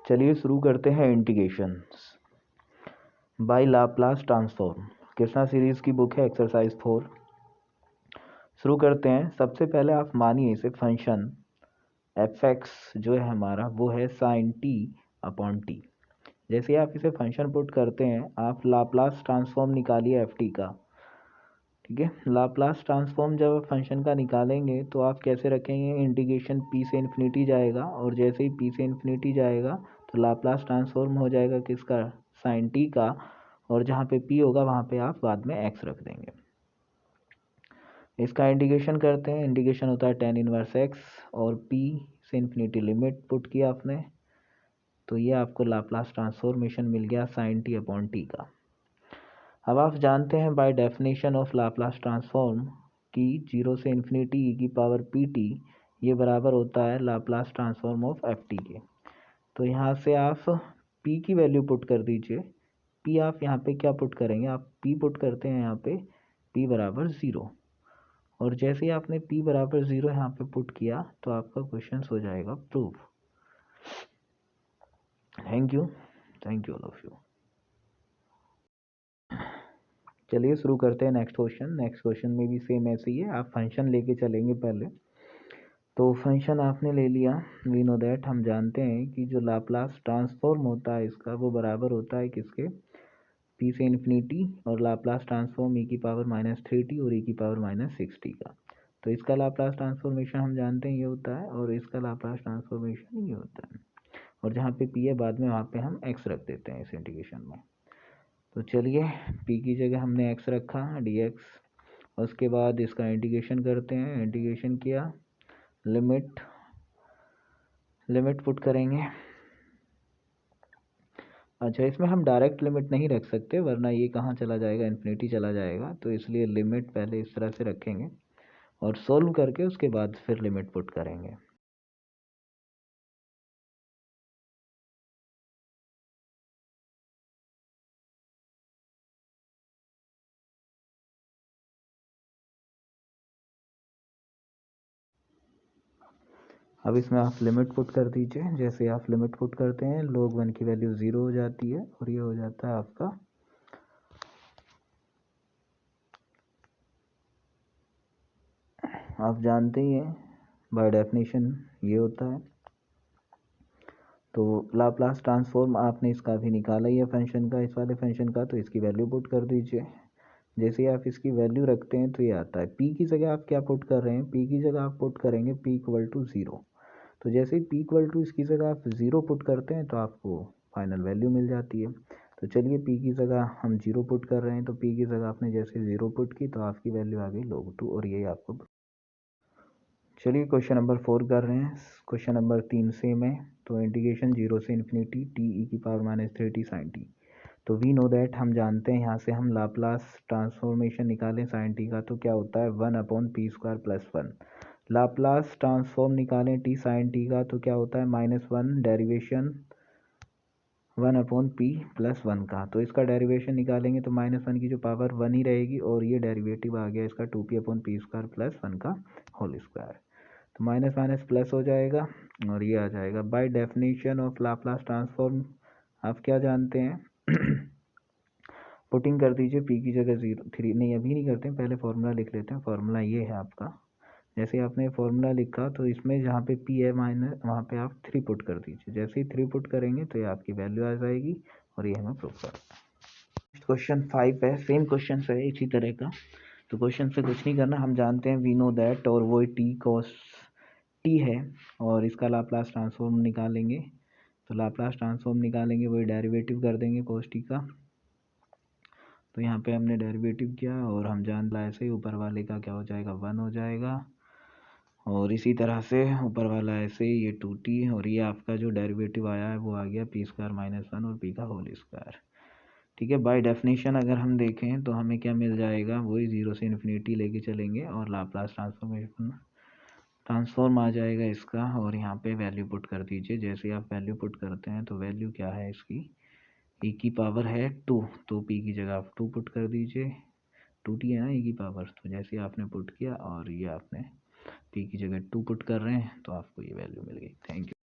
चलिए शुरू करते हैं integration by Laplace transform. Krishna series की बुक है एक्सरसाइज 4। शुरू करते हैं। सबसे पहले आप मानिए इसे फंक्शन f(x) जो है हमारा वो है sin t अपॉन टी। जैसे आप इसे फंक्शन पुट करते हैं आप लाप्लास ट्रांसफॉर्म निकालिए ft का। ठीक है, लाप्लास ट्रांसफॉर्म जब आप फंक्शन का निकालेंगे तो आप कैसे रखेंगे, इंटीग्रेशन p से इन्फिनिटी जाएगा और जैसे ही p से इन्फिनिटी जाएगा तो लाप्लास ट्रांसफॉर्म हो जाएगा किसका, sin t का, और जहाँ पे p होगा वहाँ पे आप बाद में x रख देंगे। इसका इंटीग्रेशन करते हैं। इंटीग्रेशन होता है tan इनवर्स x और p से इन्फिनिटी लिमिट पुट किया आपने तो ये आपको लाप्लास ट्रांसफॉर्मेशन मिल गया sin t अपॉन टी का। अब आप जानते हैं by definition of Laplace transform कि 0 से इन्फिनिटी e की पावर pt ये बराबर होता है लाप्लास ट्रांसफॉर्म ऑफ ft के। तो यहाँ से आप p की वैल्यू पुट कर दीजिए। p आप यहाँ पे क्या पुट करेंगे, आप p पुट करते हैं यहाँ पे p बराबर 0, और जैसे ही आपने p बराबर 0 यहाँ पे पुट किया तो आपका क्वेश्चन हो जाएगा prove. Thank you all of you. चलिए शुरू करते हैं नेक्स्ट क्वेश्चन। नेक्स्ट क्वेश्चन में भी सेम ऐसे ही है, आप फंक्शन लेके चलेंगे पहले। तो फंक्शन आपने ले लिया, वी नो दैट, हम जानते हैं कि जो लाप्लास ट्रांसफॉर्म होता है इसका वो बराबर होता है किसके, p से इन्फिनिटी और लाप्लास ट्रांसफॉर्म e की पावर -3t और e की पावर -6t का। तो इसका लाप्लास ट्रांसफॉर्मेशन हम जानते हैं ये होता है और इसका लाप्लास ट्रांसफॉर्मेशन ये होता है, और जहाँ पे p है बाद में वहाँ पे हम x रख देते हैं इस इंटीग्रेशन में। तो चलिए p की जगह हमने x रखा dx, उसके बाद इसका इंटीग्रेशन करते हैं। इंटीग्रेशन किया, लिमिट पुट करेंगे। अच्छा, इसमें हम डायरेक्ट लिमिट नहीं रख सकते वरना ये कहाँ चला जाएगा, इन्फिनिटी चला जाएगा, तो इसलिए लिमिट पहले इस तरह से रखेंगे और सोल्व करके उसके बाद फिर लिमिट पुट करेंगे। अब इसमें आप लिमिट पुट कर दीजिए। जैसे आप लिमिट पुट करते हैं log 1 की वैल्यू 0 हो जाती है और ये हो जाता है आपका आप जानते ही हैं बाय डेफिनेशन ये होता है। तो लाप्लास ट्रांसफॉर्म आपने इसका भी निकाला ही है फंक्शन का, इस वाले फंक्शन का, तो इसकी वैल्यू पुट कर दीजिए। जैसे ही आप इसकी वैल्यू रखते हैं तो ये आता है। p की जगह आप क्या पुट कर रहे हैं, p की जगह आप पुट करेंगे p इक्वल टू 0। तो जैसे ही p इक्वल टू इसकी जगह आप 0 पुट करते हैं तो आपको फाइनल वैल्यू मिल जाती है। तो चलिए p की जगह हम 0 पुट कर रहे हैं, तो p की जगह आपने जैसे 0 पुट की तो आपकी वैल्यू आ गई log 2, और ये आपको। चलिए क्वेश्चन नंबर 4 कर रहे हैं। क्वेश्चन नंबर 3 सेम है। तो इंटीग्रेशन 0 से इन्फिनिटी t e की पावर -3t sin t। तो वी नो दैट, हम जानते हैं यहाँ से हम लाप्लास ट्रांसफॉर्मेशन निकालें sin t का तो क्या होता है 1/p² + 1। लाप्लास ट्रांसफॉर्म निकालें t sin t का तो क्या होता है -1 डेरिवेशन 1/p + 1 का। तो इसका डेरिवेशन निकालेंगे तो -1 की जो पावर 1 ही रहेगी और ये डेरिवेटिव आ गया इसका 2p/p² + 1 का होल स्क्वायर। तो माइनस माइनस प्लस हो जाएगा और ये आ जाएगा। By definition of Laplace transform आप क्या जानते हैं पुटिंग कर दीजिए। p की जगह 3 नहीं, अभी नहीं करते हैं, पहले फॉर्मूला लिख लेते हैं। फॉर्मूला ये है आपका, जैसे आपने फॉर्मूला लिखा तो इसमें जहाँ पे p है माइनस वहाँ पे आप 3 पुट कर दीजिए। जैसे ही 3 पुट करेंगे तो ये आपकी वैल्यू आ जाएगी और ये हमें प्रूफ कर। क्वेश्चन 5 है, सेम क्वेश्चन है इसी तरह का। तो क्वेश्चन से कुछ नहीं करना, हम जानते हैं वी नो दैट, और वो t cos t है और इसका लाप्लास ट्रांसफॉर्म निकालेंगे। तो लाप्लास ट्रांसफॉर्म निकालेंगे वही डेरिवेटिव कर देंगे cos t का। तो यहाँ पे हमने डेरिवेटिव किया और हम जान ऐसे ही ऊपर वाले का क्या हो जाएगा 1 हो जाएगा, और इसी तरह से ऊपर वाला ऐसे ही ये 2t और ये आपका जो डेरिवेटिव आया है वो आ गया p² - 1 और p का होल स्क्वायर। ठीक है, बाय डेफिनेशन अगर हम देखें तो हमें क्या मिल जाएगा, वही 0 से इन्फिनिटी लेके चलेंगे और लाप्लास ट्रांसफॉर्म आ जाएगा इसका, और यहाँ पे वैल्यू पुट कर दीजिए। जैसे आप वैल्यू पुट करते हैं तो वैल्यू क्या है इसकी, e की पावर है 2, तो p की जगह आप 2 पुट कर दीजिए। 2t है ना e की पावर, तो जैसे आपने पुट किया और ये आपने p की जगह 2 पुट कर रहे हैं तो आपको ये वैल्यू मिल गई। Thank you.